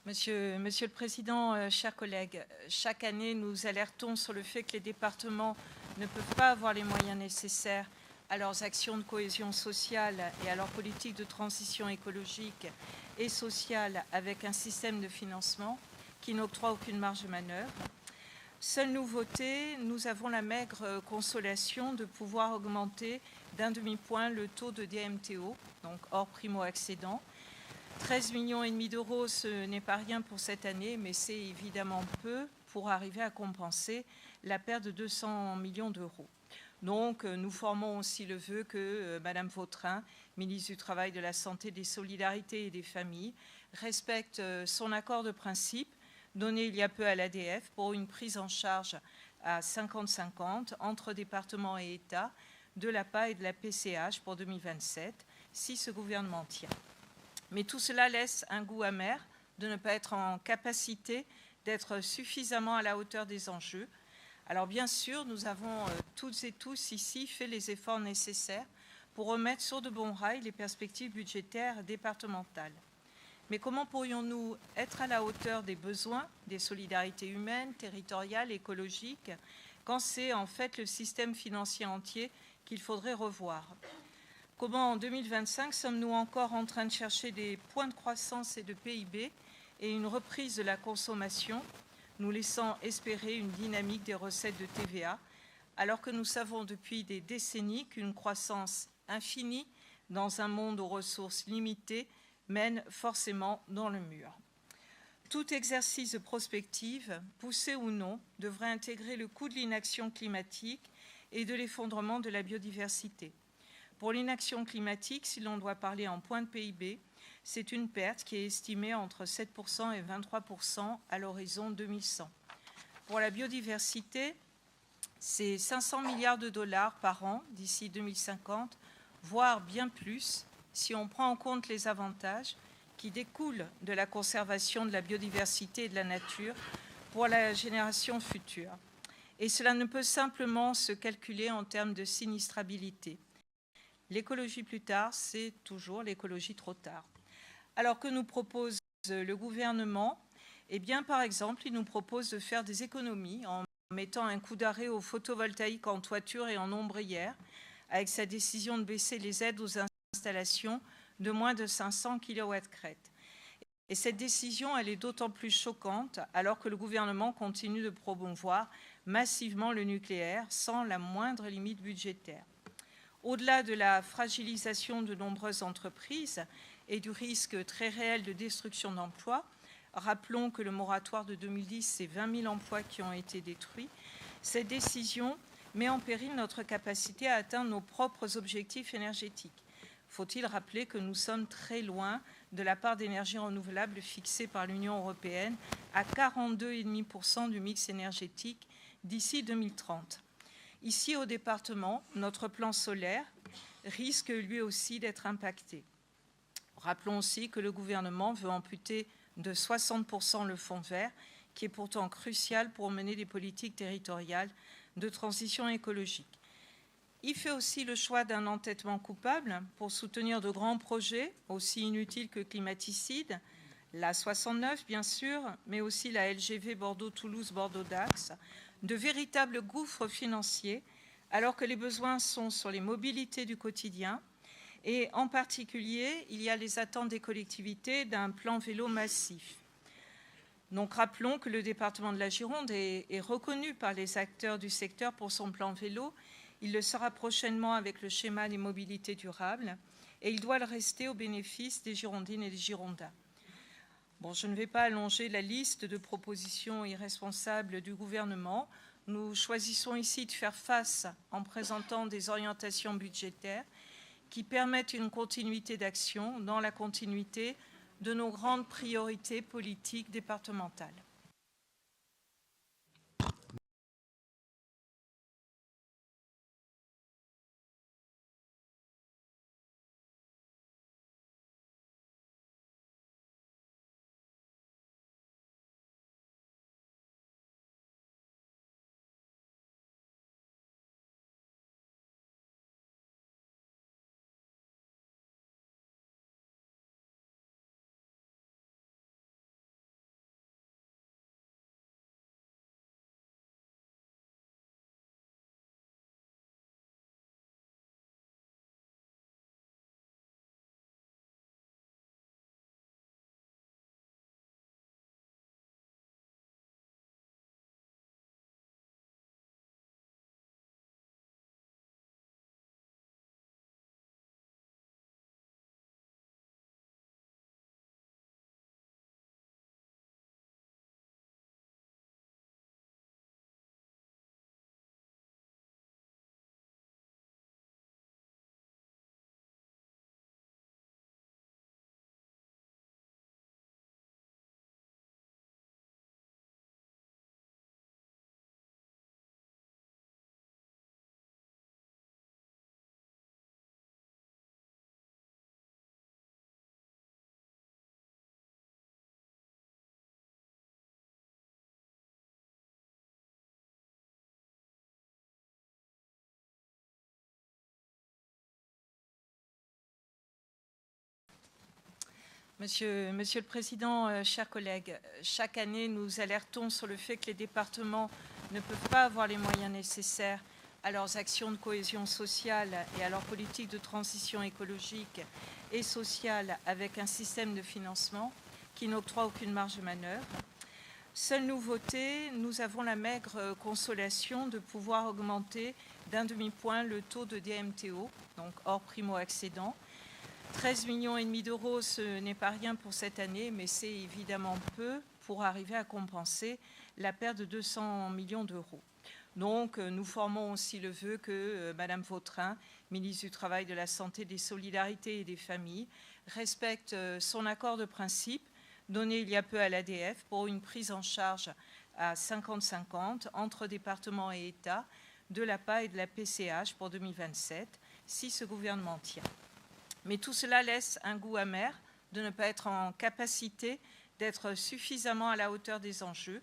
Monsieur le Président, chers collègues, chaque année, nous alertons sur le fait que les départements ne peuvent pas avoir les moyens nécessaires à leurs actions de cohésion sociale et à leur politique de transition écologique et sociale avec un système de financement qui n'octroie aucune marge de manœuvre. Seule nouveauté, nous avons la maigre consolation de pouvoir augmenter d'un demi-point le taux de DMTO, donc hors primo-accédant. 13,5 millions d'euros, ce n'est pas rien pour cette année, mais c'est évidemment peu pour arriver à compenser la perte de 200 millions d'euros. Donc, nous formons aussi le vœu que Madame Vautrin, ministre du Travail, de la Santé, des Solidarités et des Familles, respecte son accord de principe donné il y a peu à l'ADF pour une prise en charge à 50-50 entre départements et État de l'APA et de la PCH pour 2027, si ce gouvernement tient. Mais tout cela laisse un goût amer de ne pas être en capacité d'être suffisamment à la hauteur des enjeux. Alors bien sûr, nous avons toutes et tous ici fait les efforts nécessaires pour remettre sur de bons rails les perspectives budgétaires départementales. Mais comment pourrions-nous être à la hauteur des besoins, des solidarités humaines, territoriales, écologiques, quand c'est en fait le système financier entier qu'il faudrait revoir ? Comment en 2025 sommes-nous encore en train de chercher des points de croissance et de PIB et une reprise de la consommation, nous laissant espérer une dynamique des recettes de TVA, alors que nous savons depuis des décennies qu'une croissance infinie dans un monde aux ressources limitées mène forcément dans le mur. Tout exercice de prospective, poussé ou non, devrait intégrer le coût de l'inaction climatique et de l'effondrement de la biodiversité. Pour l'inaction climatique, si l'on doit parler en points de PIB, c'est une perte qui est estimée entre 7% et 23% à l'horizon 2100. Pour la biodiversité, c'est 500 milliards de dollars par an d'ici 2050, voire bien plus si on prend en compte les avantages qui découlent de la conservation de la biodiversité et de la nature pour la génération future. Et cela ne peut simplement se calculer en termes de sinistrabilité. L'écologie plus tard, c'est toujours l'écologie trop tard. Alors que nous propose le gouvernement, eh bien, par exemple, il nous propose de faire des économies en mettant un coup d'arrêt au photovoltaïque en toiture et en ombrière, avec sa décision de baisser les aides aux installations de moins de 500 kW crête. Et cette décision, elle est d'autant plus choquante alors que le gouvernement continue de promouvoir massivement le nucléaire sans la moindre limite budgétaire. Au-delà de la fragilisation de nombreuses entreprises et du risque très réel de destruction d'emplois, rappelons que le moratoire de 2010, c'est 20 000 emplois qui ont été détruits, cette décision met en péril notre capacité à atteindre nos propres objectifs énergétiques. Faut-il rappeler que nous sommes très loin de la part d'énergie renouvelable fixée par l'Union européenne à 42,5% du mix énergétique d'ici 2030. Ici, au département, notre plan solaire risque lui aussi d'être impacté. Rappelons aussi que le gouvernement veut amputer de 60% le fonds vert, qui est pourtant crucial pour mener des politiques territoriales de transition écologique. Il fait aussi le choix d'un entêtement coupable pour soutenir de grands projets, aussi inutiles que climaticides, la 69 bien sûr, mais aussi la LGV Bordeaux-Toulouse-Bordeaux-Dax, de véritables gouffres financiers, alors que les besoins sont sur les mobilités du quotidien. Et en particulier, il y a les attentes des collectivités d'un plan vélo massif. Donc rappelons que le département de la Gironde est reconnu par les acteurs du secteur pour son plan vélo. Il le sera prochainement avec le schéma des mobilités durables et il doit le rester au bénéfice des Girondines et des Girondins. Bon, je ne vais pas allonger la liste de propositions irresponsables du gouvernement. Nous choisissons ici de faire face en présentant des orientations budgétaires qui permettent une continuité d'action dans la continuité de nos grandes priorités politiques départementales. Monsieur le Président, chers collègues, chaque année, nous alertons sur le fait que les départements ne peuvent pas avoir les moyens nécessaires à leurs actions de cohésion sociale et à leur politique de transition écologique et sociale avec un système de financement qui n'octroie aucune marge de manœuvre. Seule nouveauté, nous avons la maigre consolation de pouvoir augmenter d'un demi-point le taux de DMTO, donc hors primo-accédant. 13,5 millions d'euros, ce n'est pas rien pour cette année, mais c'est évidemment peu pour arriver à compenser la perte de 200 millions d'euros. Donc, nous formons aussi le vœu que Madame Vautrin, ministre du Travail, de la Santé, des Solidarités et des Familles, respecte son accord de principe donné il y a peu à l'ADF pour une prise en charge à 50-50 entre départements et État de l'APA et de la PCH pour 2027, si ce gouvernement tient. Mais tout cela laisse un goût amer de ne pas être en capacité d'être suffisamment à la hauteur des enjeux.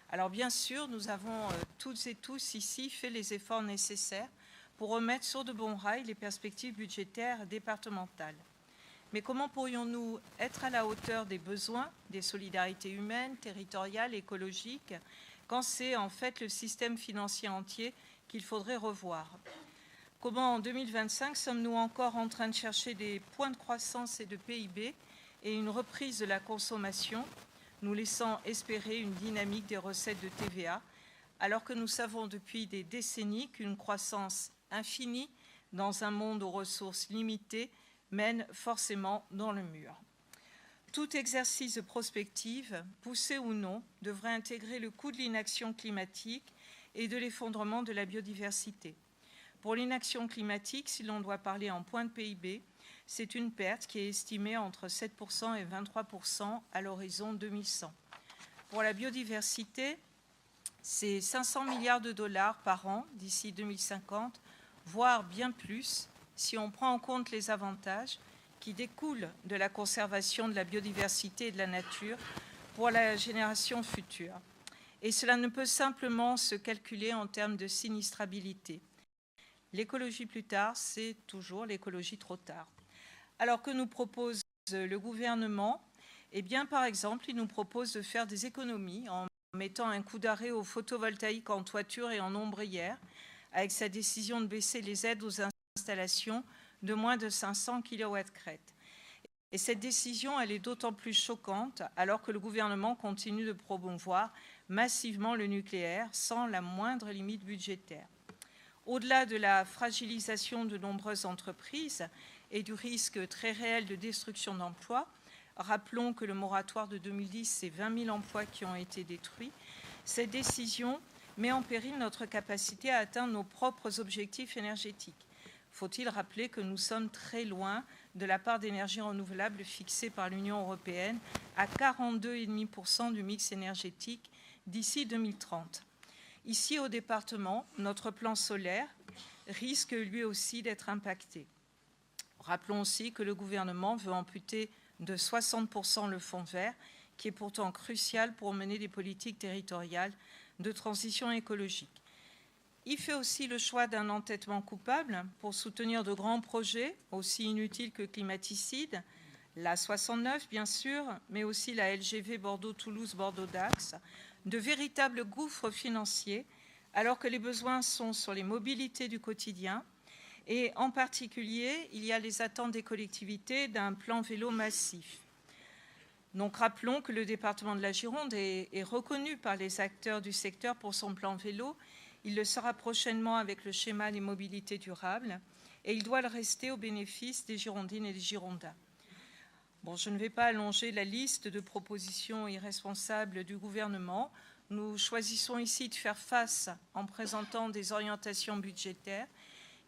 Alors bien sûr, nous avons toutes et tous ici fait les efforts nécessaires pour remettre sur de bons rails les perspectives budgétaires départementales. Mais comment pourrions-nous être à la hauteur des besoins, des solidarités humaines, territoriales, écologiques, quand c'est en fait le système financier entier qu'il faudrait revoir ? Comment en 2025 sommes-nous encore en train de chercher des points de croissance et de PIB et une reprise de la consommation, nous laissant espérer une dynamique des recettes de TVA, alors que nous savons depuis des décennies qu'une croissance infinie dans un monde aux ressources limitées mène forcément dans le mur. Tout exercice de prospective, poussé ou non, devrait intégrer le coût de l'inaction climatique et de l'effondrement de la biodiversité. Pour l'inaction climatique, si l'on doit parler en points de PIB, c'est une perte qui est estimée entre 7% et 23% à l'horizon 2100. Pour la biodiversité, c'est 500 milliards de dollars par an d'ici 2050, voire bien plus, si on prend en compte les avantages qui découlent de la conservation de la biodiversité et de la nature pour la génération future. Et cela ne peut simplement se calculer en termes de sinistrabilité. L'écologie plus tard, c'est toujours l'écologie trop tard. Alors que nous propose le gouvernement, eh bien, par exemple, il nous propose de faire des économies en mettant un coup d'arrêt au photovoltaïque en toiture et en ombrière, avec sa décision de baisser les aides aux installations de moins de 500 kW/crête. Et cette décision, elle est d'autant plus choquante alors que le gouvernement continue de promouvoir massivement le nucléaire sans la moindre limite budgétaire. Au-delà de la fragilisation de nombreuses entreprises et du risque très réel de destruction d'emplois, rappelons que le moratoire de 2010, c'est 20 000 emplois qui ont été détruits, cette décision met en péril notre capacité à atteindre nos propres objectifs énergétiques. Faut-il rappeler que nous sommes très loin de la part d'énergie renouvelable fixée par l'Union européenne à 42,5% du mix énergétique d'ici 2030. Ici, au département, notre plan solaire risque lui aussi d'être impacté. Rappelons aussi que le gouvernement veut amputer de 60% le fonds vert, qui est pourtant crucial pour mener des politiques territoriales de transition écologique. Il fait aussi le choix d'un entêtement coupable pour soutenir de grands projets, aussi inutiles que climaticides, la 69 bien sûr, mais aussi la LGV Bordeaux-Toulouse, Bordeaux-Dax, de véritables gouffres financiers, alors que les besoins sont sur les mobilités du quotidien. Et en particulier, il y a les attentes des collectivités d'un plan vélo massif. Donc rappelons que le département de la Gironde est reconnu par les acteurs du secteur pour son plan vélo. Il le sera prochainement avec le schéma des mobilités durables et il doit le rester au bénéfice des Girondines et des Girondins. Bon, je ne vais pas allonger la liste de propositions irresponsables du gouvernement. Nous choisissons ici de faire face en présentant des orientations budgétaires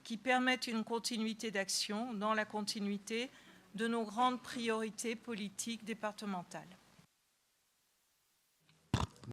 qui permettent une continuité d'action dans la continuité de nos grandes priorités politiques départementales.